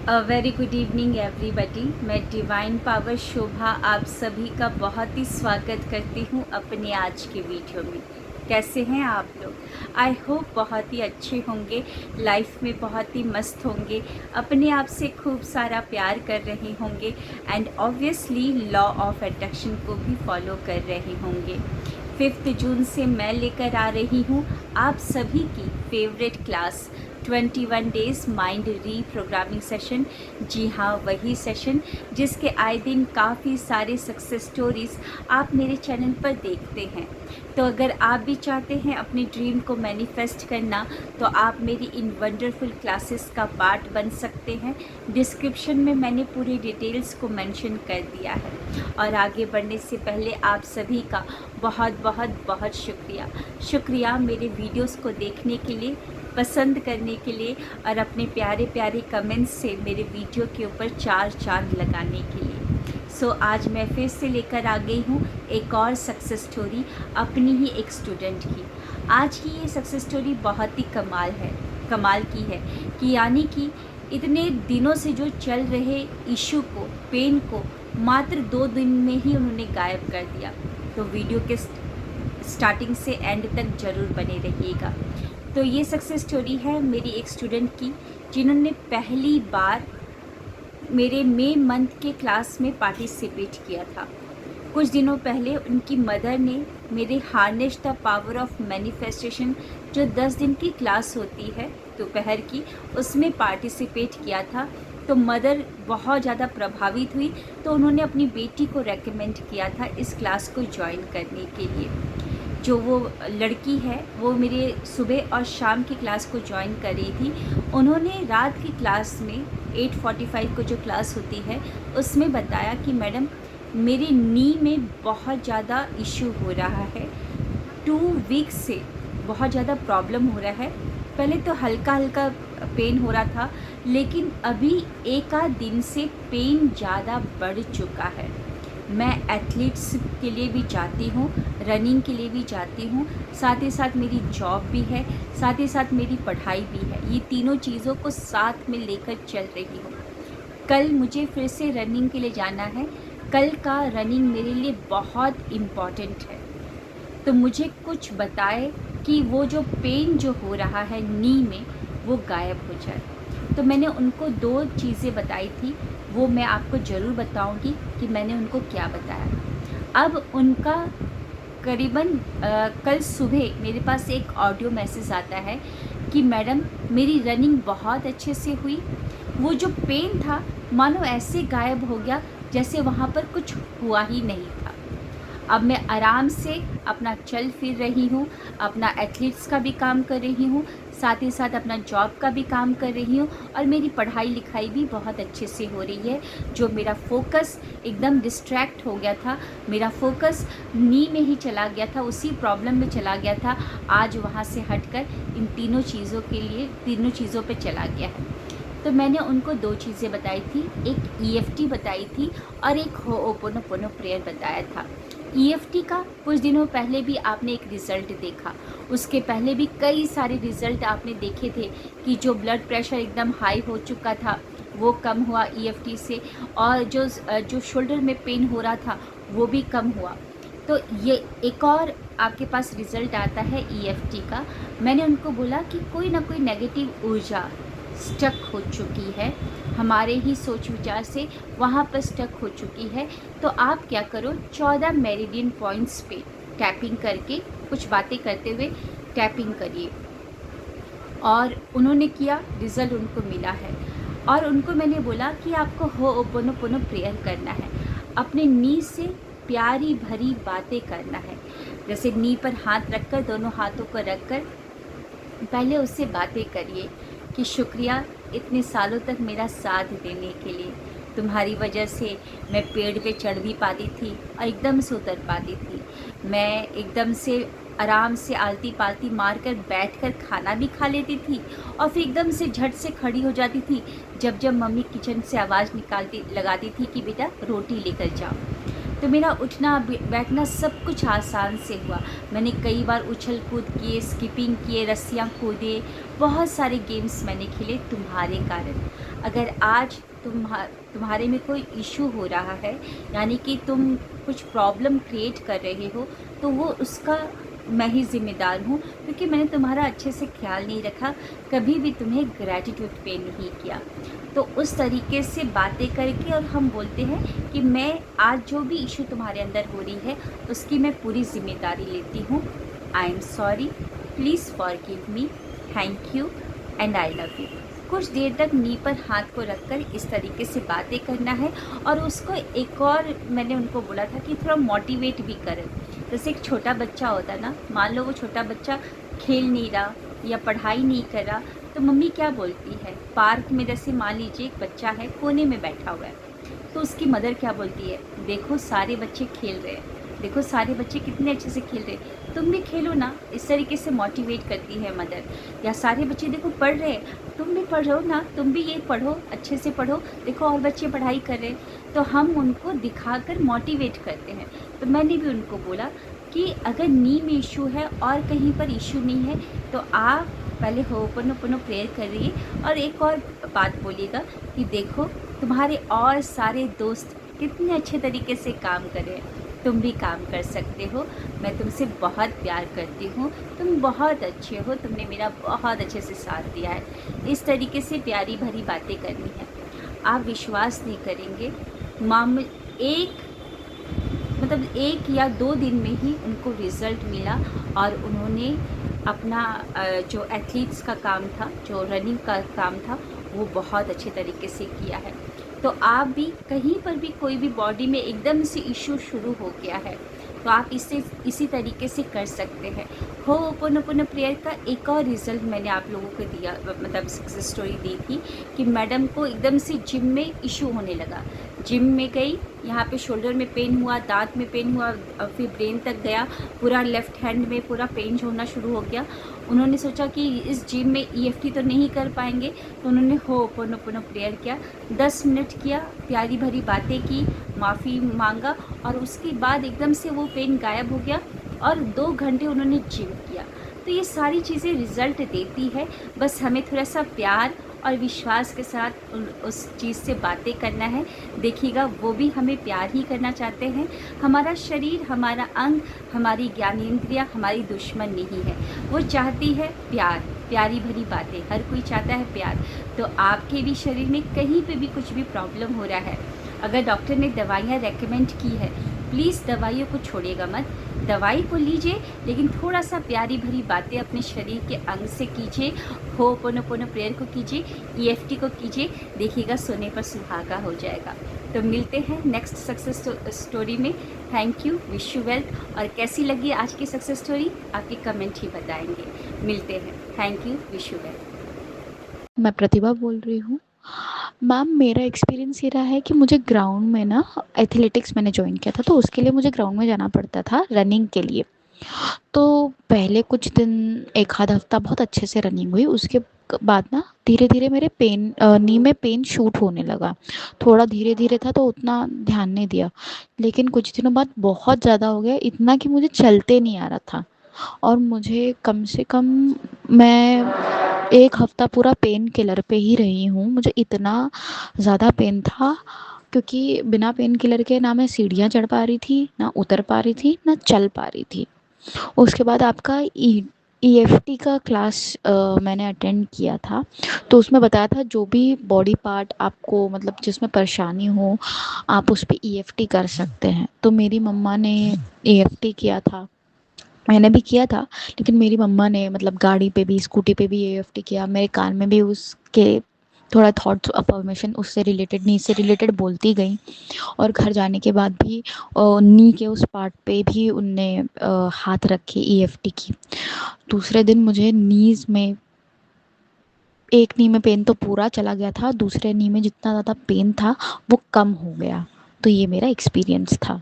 Very good evening everybody. मैं divine power शोभा आप सभी का बहुत ही स्वागत करती हूँ अपने आज के वीडियो में। कैसे हैं आप लोग? आई होप बहुत ही अच्छे होंगे, लाइफ में बहुत ही मस्त होंगे, अपने आप से खूब सारा प्यार कर रहे होंगे and obviously law of attraction को भी फॉलो कर रहे होंगे। 5 जून से मैं लेकर आ रही हूँ आप सभी की favourite class 21 days mind reprogramming session. जी हाँ, वही सेशन जिसके आए दिन काफ़ी सारे सक्सेस स्टोरीज़ आप मेरे चैनल पर देखते हैं। तो अगर आप भी चाहते हैं अपने ड्रीम को मैनिफेस्ट करना तो आप मेरी इन वंडरफुल क्लासेस का पार्ट बन सकते हैं। डिस्क्रिप्शन में मैंने पूरी डिटेल्स को मेंशन कर दिया है। और आगे बढ़ने से पहले आप सभी का बहुत बहुत बहुत शुक्रिया मेरे वीडियोस को देखने के लिए, पसंद करने के लिए और अपने प्यारे प्यारे कमेंट्स से मेरे वीडियो के ऊपर 4 चांद लगाने के लिए। आज मैं फिर से लेकर आ गई हूँ एक और सक्सेस स्टोरी अपनी ही एक स्टूडेंट की। आज की ये सक्सेस स्टोरी बहुत ही कमाल की है कि यानी कि इतने दिनों से जो चल रहे इशू को, पेन को मात्र 2 दिन में ही उन्होंने गायब कर दिया। तो वीडियो के स्टार्टिंग से एंड तक ज़रूर बने रहिएगा। तो ये सक्सेस स्टोरी है मेरी एक स्टूडेंट की जिन्होंने पहली बार मेरे मई मंथ के क्लास में पार्टिसिपेट किया था। कुछ दिनों पहले उनकी मदर ने मेरे harness the power of manifestation जो 10 दिन की क्लास होती है दोपहर की, उसमें पार्टिसिपेट किया था। तो मदर बहुत ज़्यादा प्रभावित हुई, तो उन्होंने अपनी बेटी को रेकमेंड किया था इस क्लास को ज्वाइन करने के लिए। जो वो लड़की है वो मेरे सुबह और शाम की क्लास को ज्वाइन कर रही थी। उन्होंने रात की क्लास में 8:45 को जो क्लास होती है उसमें बताया कि मैडम मेरी नी में बहुत ज़्यादा इशू हो रहा है, 2 वीक्स से बहुत ज़्यादा प्रॉब्लम हो रहा है। पहले तो हल्का हल्का पेन हो रहा था, लेकिन अभी एक आध दिन से पेन ज़्यादा बढ़ चुका है। मैं एथलीट्स के लिए भी जाती हूँ, रनिंग के लिए भी जाती हूँ, साथ ही साथ मेरी जॉब भी है, साथ ही साथ मेरी पढ़ाई भी है। ये तीनों चीज़ों को साथ में लेकर चल रही हूँ। कल मुझे फिर से रनिंग के लिए जाना है। कल का रनिंग मेरे लिए बहुत इम्पॉर्टेंट है। तो मुझे कुछ बताए कि वो जो पेन जो हो रहा है नी में वो गायब हो जाए। तो मैंने उनको 2 चीज़ें बताई थी, वो मैं आपको ज़रूर बताऊंगी कि मैंने उनको क्या बताया। अब उनका करीबन कल सुबह मेरे पास एक ऑडियो मैसेज आता है कि मैडम मेरी रनिंग बहुत अच्छे से हुई, वो जो पेन था मानो ऐसे गायब हो गया जैसे वहाँ पर कुछ हुआ ही नहीं था। अब मैं आराम से अपना चल फिर रही हूँ, अपना एथलीट्स का भी काम कर रही हूँ, साथ ही साथ अपना जॉब का भी काम कर रही हूँ और मेरी पढ़ाई लिखाई भी बहुत अच्छे से हो रही है। जो मेरा फोकस एकदम डिस्ट्रैक्ट हो गया था, मेरा फोकस नी में ही चला गया था, उसी प्रॉब्लम में चला गया था, आज वहाँ से हटकर इन तीनों चीज़ों पे चला गया है। तो मैंने उनको 2 चीज़ें बताई थी, एक EFT बताई थी और एक होओपोनोपोनो प्रेयर बताया था। EFT का कुछ दिनों पहले भी आपने एक रिज़ल्ट देखा, उसके पहले भी कई सारे रिज़ल्ट आपने देखे थे कि जो ब्लड प्रेशर एकदम हाई हो चुका था वो कम हुआ EFT से, और जो शोल्डर में पेन हो रहा था वो भी कम हुआ। तो ये एक और आपके पास रिज़ल्ट आता है EFT का। मैंने उनको बोला कि कोई ना कोई नेगेटिव ऊर्जा स्टक हो चुकी है, हमारे ही सोच विचार से वहाँ पर स्टक हो चुकी है। तो आप क्या करो, 14 मेरिडियन पॉइंट्स पे टैपिंग करके कुछ बातें करते हुए टैपिंग करिए। और उन्होंने किया, रिज़ल्ट उनको मिला है। और उनको मैंने बोला कि आपको होओपोनोपोनो प्रेयर करना है, अपने नी से प्यारी भरी बातें करना है। जैसे नी पर हाथ रखकर, दोनों हाथों को रखकर पहले उससे बातें करिए कि शुक्रिया इतने सालों तक मेरा साथ देने के लिए। तुम्हारी वजह से मैं पेड़ पे चढ़ भी पाती थी और एकदम से उतर पाती थी। मैं एकदम से आराम से आलती पालती मारकर बैठकर खाना भी खा लेती थी और फिर एकदम से झट से खड़ी हो जाती थी जब मम्मी किचन से आवाज़ लगाती थी कि बेटा रोटी लेकर जाओ। तो मेरा उठना बैठना सब कुछ आसान से हुआ। मैंने कई बार उछल कूद किए, स्किपिंग किए, रस्सियाँ कूदे, बहुत सारे गेम्स मैंने खेले तुम्हारे कारण। अगर आज तुम्हारे में कोई इशू हो रहा है, यानी कि तुम कुछ प्रॉब्लम क्रिएट कर रहे हो, तो वो उसका मैं ही ज़िम्मेदार हूँ, क्योंकि मैंने तुम्हारा अच्छे से ख्याल नहीं रखा, कभी भी तुम्हें ग्रैटिट्यूड पे नहीं किया। तो उस तरीके से बातें करके और हम बोलते हैं कि मैं आज जो भी इशू तुम्हारे अंदर हो रही है उसकी मैं पूरी ज़िम्मेदारी लेती हूँ। I am sorry, please forgive me, thank you and I love you. कुछ देर तक नी पर हाथ को रखकर इस तरीके से बातें करना है। और उसको एक और मैंने उनको बोला था कि थोड़ा मोटिवेट भी करें। जैसे एक छोटा बच्चा होता है ना, मान लो वो छोटा बच्चा खेल नहीं रहा या पढ़ाई नहीं कर रहा, तो मम्मी क्या बोलती है, पार्क में जैसे मान लीजिए एक बच्चा है कोने में बैठा हुआ है, तो उसकी मदर क्या बोलती है, देखो सारे बच्चे खेल रहे हैं, देखो सारे बच्चे कितने अच्छे से खेल रहे हैं, तुम भी खेलो ना। इस तरीके से मोटिवेट करती है मदर। या सारे बच्चे देखो पढ़ रहे हैं, तुम भी पढ़ो ना, तुम भी ये पढ़ो, अच्छे से पढ़ो, देखो और बच्चे पढ़ाई कर रहे हैं। तो हम उनको दिखाकर मोटिवेट करते हैं। तो मैंने भी उनको बोला कि अगर नी में इशू है और कहीं पर इशू नहीं है, तो आप पहले होपनोपनो प्रेयर करिए और एक और बात बोलिएगा कि देखो तुम्हारे और सारे दोस्त कितने अच्छे तरीके से काम कर रहे हैं, तुम भी काम कर सकते हो। मैं तुमसे बहुत प्यार करती हूँ, तुम बहुत अच्छे हो, तुमने मेरा बहुत अच्छे से साथ दिया है। इस तरीके से प्यारी भरी बातें करनी है। आप विश्वास नहीं करेंगे, एक मतलब 1 या 2 दिन में ही उनको रिज़ल्ट मिला और उन्होंने अपना जो एथलीट्स का काम था, जो रनिंग का काम था, वो बहुत अच्छे तरीके से किया है। तो आप भी कहीं पर भी कोई भी बॉडी में एकदम से इश्यू शुरू हो गया है, तो आप इसी तरीके से कर सकते हैं। होओपोनोपोनो प्रेयर का एक और रिज़ल्ट मैंने आप लोगों को दिया, मतलब सक्सेस स्टोरी दी थी कि मैडम को एकदम से जिम में इशू होने लगा। जिम में गई, यहाँ पे शोल्डर में पेन हुआ, दांत में पेन हुआ, फिर ब्रेन तक गया, पूरा लेफ़्ट हैंड में पूरा पेन होना शुरू हो गया। उन्होंने सोचा कि इस जिम में ईएफटी तो नहीं कर पाएंगे, तो उन्होंने होओपोनोपोनो प्रेयर किया, 10 मिनट किया, प्यारी भरी बातें की, माफ़ी मांगा और उसके बाद एकदम से वो पेन गायब हो गया और 2 घंटे उन्होंने जिम किया। तो ये सारी चीज़ें रिज़ल्ट देती है, बस हमें थोड़ा सा प्यार और विश्वास के साथ उस चीज़ से बातें करना है। देखिएगा वो भी हमें प्यार ही करना चाहते हैं। हमारा शरीर, हमारा अंग, हमारी ज्ञानेंद्रियाँ हमारी दुश्मन नहीं है, वो चाहती है प्यार, प्यारी भरी बातें, हर कोई चाहता है प्यार। तो आपके भी शरीर में कहीं पे भी कुछ भी प्रॉब्लम हो रहा है, अगर डॉक्टर ने दवाइयाँ रेकमेंड की है, प्लीज़ दवाइयों को छोड़िएगा मत, दवाई को लीजिए, लेकिन थोड़ा सा प्यारी भरी बातें अपने शरीर के अंग से कीजिए। होओपोनोपोनो प्रेयर को कीजिए, ईएफटी को कीजिए, देखिएगा सोने पर सुहागा हो जाएगा। तो मिलते हैं नेक्स्ट सक्सेस स्टोरी में। Thank you, wish you wealth. और कैसी लगी आज की सक्सेस स्टोरी आपके कमेंट ही बताएंगे। मिलते हैं, thank you, wish you wealth. मैं प्रतिभा बोल रही हूँ। मैम, मेरा एक्सपीरियंस ये रहा है कि मुझे ग्राउंड में ना एथलेटिक्स मैंने ज्वाइन किया था, तो उसके लिए मुझे ग्राउंड में जाना पड़ता था रनिंग के लिए। तो पहले कुछ दिन, एक आध हफ्ता बहुत अच्छे से रनिंग हुई। उसके बाद ना धीरे धीरे मेरे नी में पेन शूट होने लगा। थोड़ा धीरे धीरे था तो उतना ध्यान नहीं दिया, लेकिन कुछ दिनों बाद बहुत ज़्यादा हो गया, इतना कि मुझे चलते नहीं आ रहा था। और मुझे कम से कम, मैं 1 हफ्ता पूरा पेन किलर पे ही रही हूँ। मुझे इतना ज़्यादा पेन था, क्योंकि बिना पेन किलर के ना मैं सीढ़ियाँ चढ़ पा रही थी, ना उतर पा रही थी, ना चल पा रही थी। उसके बाद आपका ईएफटी का क्लास मैंने अटेंड किया था। तो उसमें बताया था जो भी बॉडी पार्ट आपको, मतलब जिसमें परेशानी हो, आप उस पर ईएफटी कर सकते हैं। तो मेरी मम्मा ने ईएफटी किया था, मैंने भी किया था, लेकिन मेरी मम्मा ने मतलब गाड़ी पे भी, स्कूटी पे भी ईएफटी किया। मेरे कान में भी उसके थोड़ा थॉट्स अफर्मेशन उससे रिलेटेड, नी से रिलेटेड बोलती गई। और घर जाने के बाद भी नी के उस पार्ट पे भी उनने हाथ रखे, ईएफटी की। दूसरे दिन मुझे नीज़ में, एक नी में पेन तो पूरा चला गया था, दूसरे नी में जितना ज़्यादा पेन था वो कम हो गया। तो ये मेरा एक्सपीरियंस था।